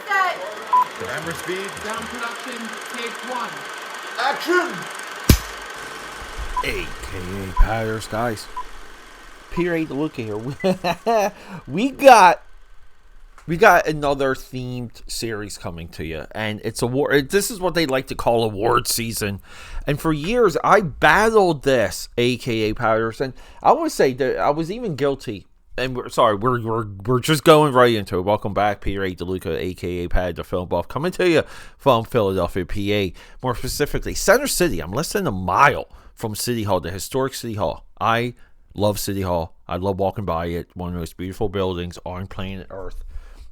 set. Camera speed. Sound production, take one. Action! AKA Patters, guys. Peter A. DeLuca here. we got another themed series coming to you, and it's award. This is what they like to call award season, and for years I battled this, AKA Patters, and I want to say that I was even guilty. And we're just going right into it. Welcome back, Peter A. DeLuca, a.k.a. Pad the Film Buff, coming to you from Philadelphia, PA. More specifically, Center City. I'm less than a mile from City Hall, the historic City Hall. I love City Hall. I love walking by it. One of the most beautiful buildings on planet Earth.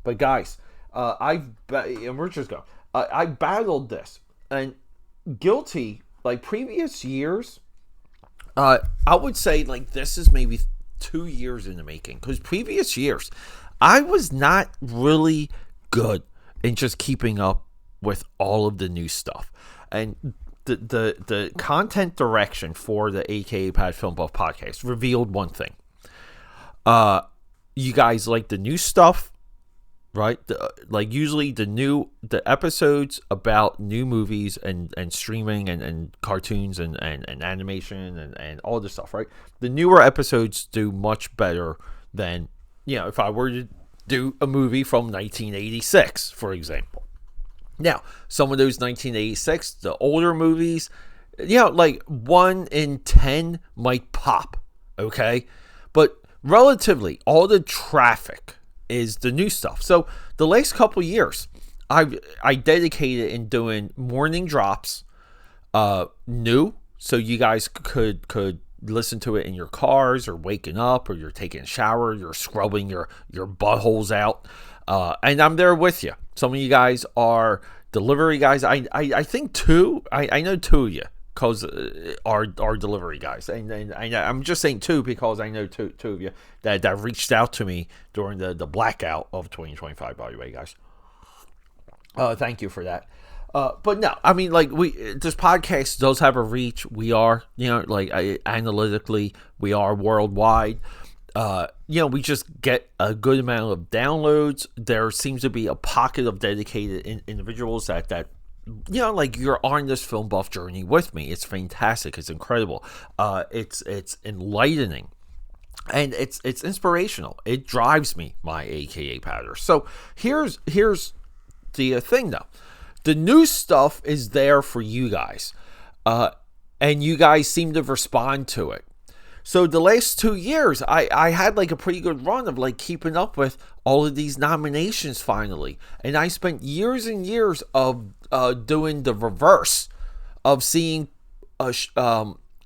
But guys, and we're just going. I battled this, and guilty, like previous years, I would say like this is maybe 2 years in the making, because previous years I was not really good in just keeping up with all of the new stuff, and the content direction for the AKA Pad Film Buff podcast revealed one thing. You guys like the new stuff, right? Like usually the episodes about new movies and streaming and cartoons and animation and all this stuff, right? The newer episodes do much better than, if I were to do a movie from 1986, for example. Now, some of those 1986, the older movies, like 1 in 10 might pop, okay? But relatively, all the traffic is the new stuff. So the last couple years, I dedicated in doing morning drops, new, so you guys could listen to it in your cars, or waking up, or you're taking a shower, you're scrubbing your buttholes out, and I'm there with you. Some of you guys are delivery guys. I think I know two of you, because are delivery guys, and I'm just saying two because I know two of you that reached out to me during the blackout of 2025. By the way, guys, thank you for that. But no, I mean, like this podcast does have a reach. We are, analytically, we are worldwide. We just get a good amount of downloads. There seems to be a pocket of dedicated individuals that you're on this film buff journey with me. It's fantastic. It's incredible. It's enlightening, and it's inspirational. It drives me, my AKA Patter. So here's the thing, though. The new stuff is there for you guys, and you guys seem to respond to it. So the last 2 years, I had like a pretty good run of like keeping up with all of these nominations finally. And I spent years and years of doing the reverse of seeing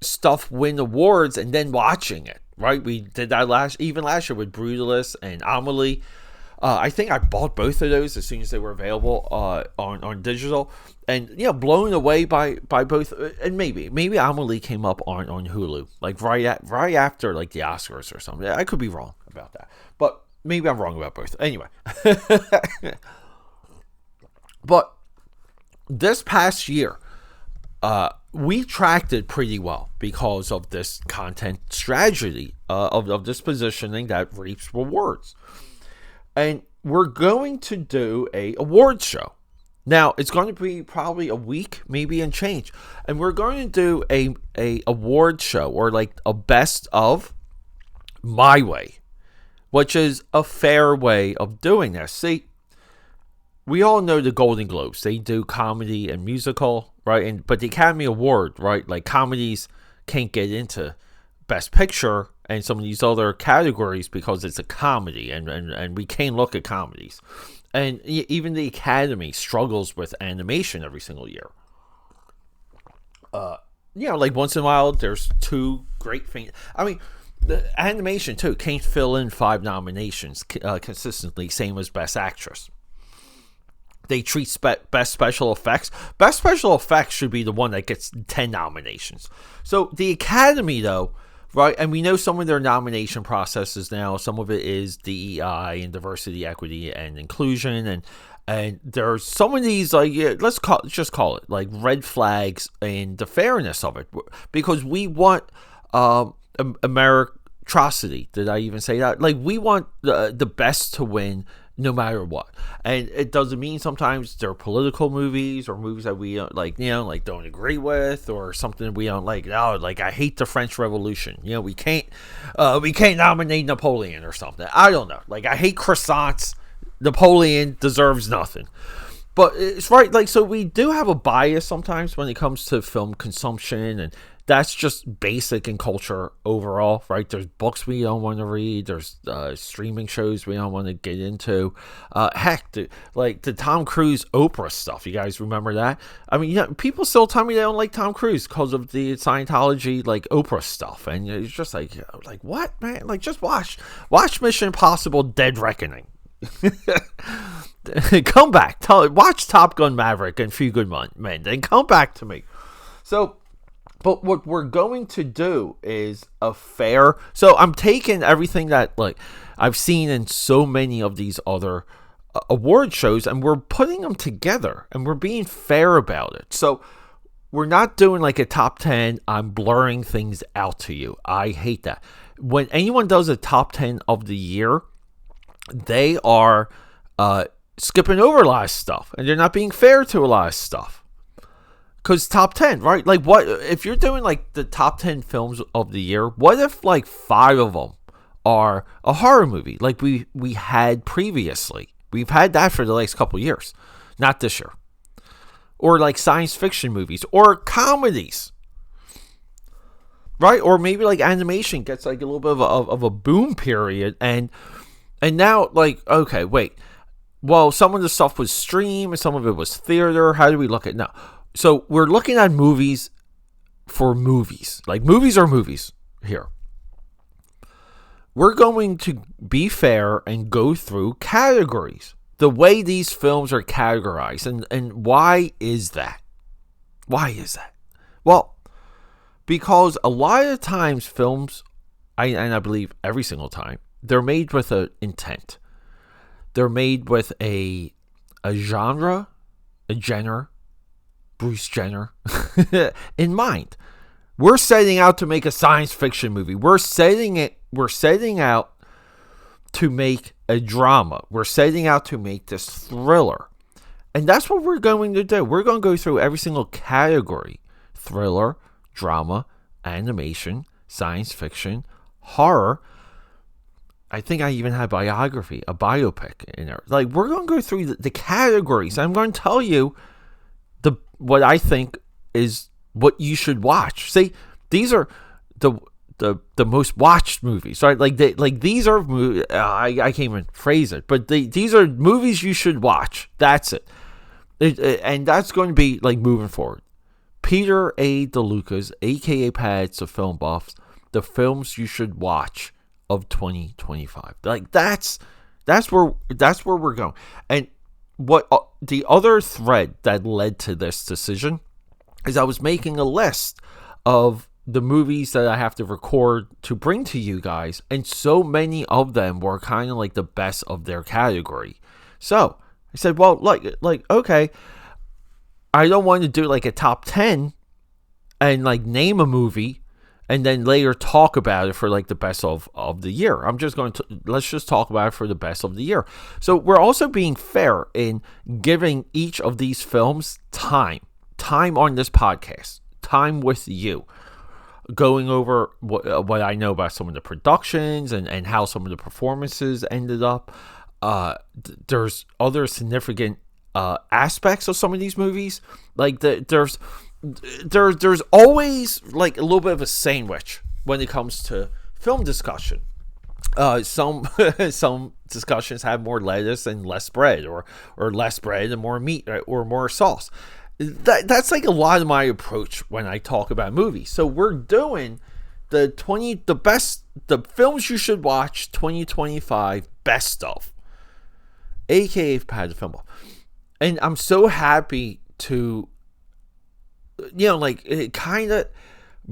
stuff win awards and then watching it, right? We did that last year with Brutalist and Amelie. I think I bought both of those as soon as they were available on digital, and blown away by both. And maybe Amelie came up on Hulu like right after like the Oscars or something. I could be wrong about that, but maybe I'm wrong about both. Anyway, but this past year, we tracked it pretty well because of this content strategy of this positioning that reaps rewards. And we're going to do a awards show. Now, it's going to be probably a week, maybe and change. And we're going to do a award show, or like a best of my way, which is a fair way of doing this. See, we all know the Golden Globes. They do comedy and musical, right? But the Academy Award, right? Like comedies can't get into Best Picture and some of these other categories because it's a comedy, and we can't look at comedies. And even the Academy struggles with animation every single year. Like once in a while, there's two great things. I mean, the animation too can't fill in 5 nominations consistently, same as Best Actress. They treat Best Special Effects. Best Special Effects should be the one that gets 10 nominations. So the Academy, though, right, and we know some of their nomination processes now. Some of it is DEI and diversity, equity, and inclusion, and there's some of these let's just call it like red flags in the fairness of it, because we want meritocracy. Did I even say that? Like we want the best to win no matter what. And it doesn't mean sometimes they're political movies or movies that we don't like, don't agree with, or something we don't like. Oh, like I hate the French Revolution. We can't nominate Napoleon or something. I don't know. Like I hate croissants. Napoleon deserves nothing. But it's right. Like, so we do have a bias sometimes when it comes to film consumption, and that's just basic in culture overall, right? There's books we don't want to read. There's streaming shows we don't want to get into. Heck, the Tom Cruise Oprah stuff. You guys remember that? I mean, people still tell me they don't like Tom Cruise because of the Scientology, like Oprah stuff. And it's just like what, man? Like, just watch Mission Impossible: Dead Reckoning. Come back. Watch Top Gun Maverick and Few Good Men. Then come back to me. So, but what we're going to do is a fair. So I'm taking everything that like I've seen in so many of these other award shows, and we're putting them together, and we're being fair about it. So we're not doing like a top 10. I'm blurring things out to you. I hate that. When anyone does a top 10 of the year, they are skipping over a lot of stuff, and they're not being fair to a lot of stuff. Because top 10, right? Like, what if you're doing like the top 10 films of the year? What if like 5 of them are a horror movie, like we had previously? We've had that for the last couple years, not this year. Or like science fiction movies or comedies, right? Or maybe like animation gets like a little bit of a boom period, and now, like, okay, wait. Well, some of the stuff was stream and some of it was theater. How do we look at it now? So we're looking at movies for movies. Like, movies are movies here. We're going to be fair and go through categories. The way these films are categorized. And why is that? Why is that? Well, because a lot of times films, and I believe every single time, they're made with an intent. They're made with a genre, Bruce Jenner, in mind. We're setting out to make a science fiction movie. We're setting out to make a drama. We're setting out to make this thriller. And that's what we're going to do. We're going to go through every single category: thriller, drama, animation, science fiction, horror. I think I even had a biopic in there. Like, we're going to go through the categories. I'm going to tell you what I think is what you should watch. See, these are the most watched movies, right? These are I can't even phrase it, but these are movies you should watch. That's it. And that's going to be like moving forward. Peter A. DeLuca's AKAPAD to Film Buffs, the films you should watch of 2025. Like, that's where we're going. And what the other thread that led to this decision is I was making a list of the movies that I have to record to bring to you guys, and so many of them were kind of like the best of their category. So I said, well, like okay, I don't want to do like a top 10 and like name a movie and then later talk about it for like the best of the year. I'm just going to, let's just talk about it for the best of the year. So we're also being fair in giving each of these films time on this podcast, time with you, going over what I know about some of the productions and how some of the performances ended up. There's other significant aspects of some of these movies. Like there's always like a little bit of a sandwich when it comes to film discussion. Some discussions have more lettuce and less bread, or less bread and more meat, or more sauce. That's like a lot of my approach when I talk about movies. So we're doing the films you should watch 2025 best of, aka Pad Film. And I'm so happy to, kind of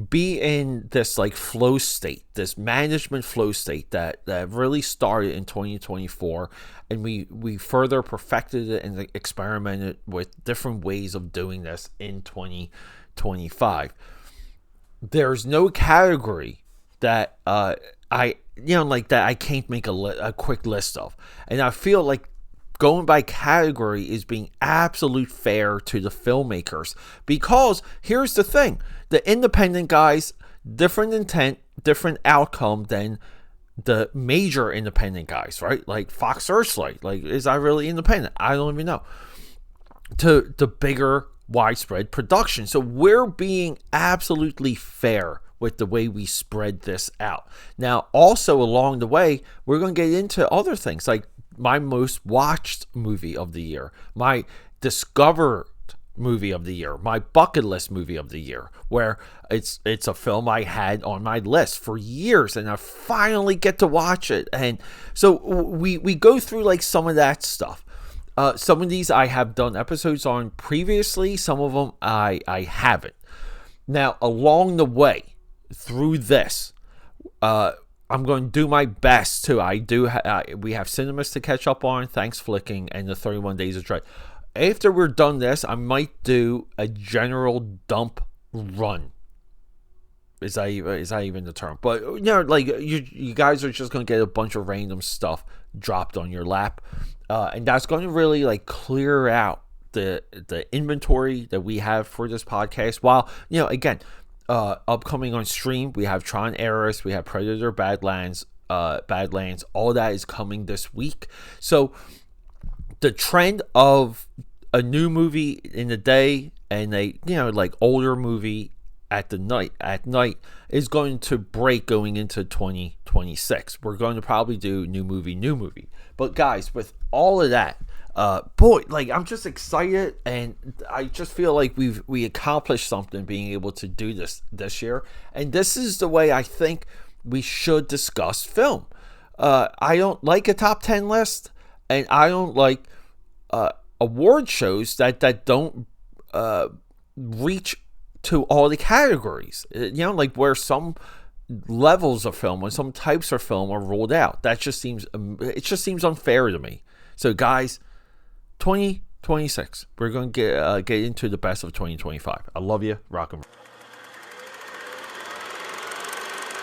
be in this like flow state, this management flow state that really started in 2024, and we further perfected it and experimented with different ways of doing this in 2025. There's no category that I can't make a quick list of, and I feel like going by category is being absolute fair to the filmmakers. Because here's the thing, the independent guys, different intent, different outcome than the major independent guys, right? Like Fox Searchlight. Like, is that really independent? I don't even know. To the bigger widespread production. So we're being absolutely fair with the way we spread this out. Now, also along the way, we're going to get into other things like my most watched movie of the year, my discovered movie of the year, my bucket list movie of the year, where it's a film I had on my list for years and I finally get to watch it. And so we go through like some of that stuff. Some of these I have done episodes on previously, some of them I haven't. Now, along the way through this, I'm going to do my best too. We have cinemas to catch up on, Thanks Flicking, and the 31 Days of Dread. After we're done this, I might do a general dump run. Is that even the term? But you know, like you guys are just going to get a bunch of random stuff dropped on your lap, and that's going to really like clear out the inventory that we have for this podcast. While, you know, again, upcoming on stream, we have Tron Ares, we have Predator Badlands, all that is coming this week. So the trend of a new movie in the day and a, you know, like older movie at night is going to break going into 2026. We're going to probably do new movie. But guys, with all of that, boy, like I'm just excited, and I just feel like we accomplished something being able to do this year. And this is the way I think we should discuss film. I don't like a top 10 list, and I don't like award shows that don't reach to all the categories. You know, like where some levels of film or some types of film are ruled out. That just seems unfair to me. So guys, 2026, we're going to get into the best of 2025. I love you. Rock 'em.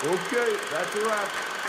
Okay, that's a wrap.